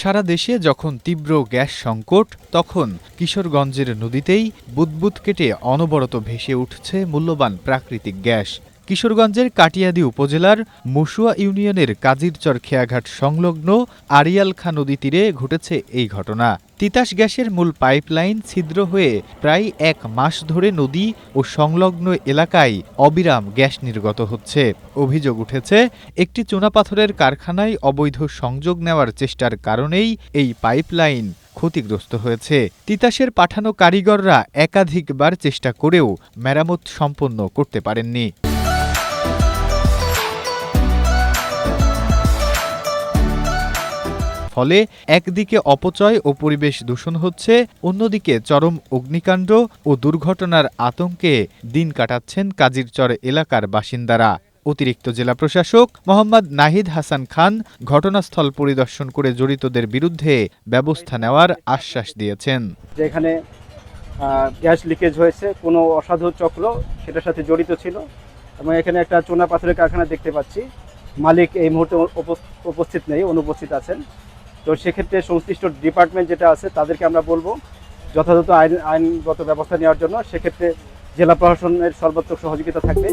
সারা দেশে যখন তীব্র গ্যাস সংকট, তখন কিশোরগঞ্জের নদীতেই বুদবুদ কেটে অনবরত ভেসে উঠছে মূল্যবান প্রাকৃতিক গ্যাস। কিশোরগঞ্জের কাটিয়াদী উপজেলার মসুয়া ইউনিয়নের কাজিরচর খেয়াঘাট সংলগ্ন আড়িয়ালখা নদী তীরে ঘটেছে এই ঘটনা। তিতাস গ্যাসের মূল পাইপলাইন ছিদ্র হয়ে প্রায় ১ মাস ধরে নদী ও সংলগ্ন এলাকায় অবিরাম গ্যাস নির্গত হচ্ছে। অভিযোগ উঠেছে, একটি চুনাপাথরের কারখানায় অবৈধ সংযোগ নেওয়ার চেষ্টার কারণেই এই পাইপলাইন ক্ষতিগ্রস্ত হয়েছে। তিতাসের পাঠানো কারিগররা একাধিকবার চেষ্টা করেও মেরামত সম্পন্ন করতে পারেননি। ফলে একদিকে অপচয় ও পরিবেশ দূষণ হচ্ছে, অন্যদিকে চরম অগ্নিকাণ্ড ও দুর্ঘটনার আতঙ্কে দিন কাটাচ্ছেন কাজিরচর এলাকার বাসিন্দারা। অতিরিক্ত জেলা প্রশাসক মোহাম্মদ নাহিদ হাসান খান ঘটনাস্থল পরিদর্শন করে জড়িতদের বিরুদ্ধে ব্যবস্থা নেওয়ার আশ্বাস দিয়েছেন। যেখানে গ্যাস লিকেজ হয়েছে, কোনো অসাধু চক্র সেটার সাথে জড়িত ছিল এবং এখানে একটা চুনা পাথরের কারখানা দেখতে পাচ্ছি। মালিক এই মুহূর্তে উপস্থিত নেই, অনুপস্থিত আছেন। তো সেক্ষেত্রে সংশ্লিষ্ট ডিপার্টমেন্ট যেটা আছে তাদেরকে আমরা বলবো যথাযথ আইনগত ব্যবস্থা নেওয়ার জন্য। সেক্ষেত্রে জেলা প্রশাসনের সর্বাত্মক সহযোগিতা থাকবে।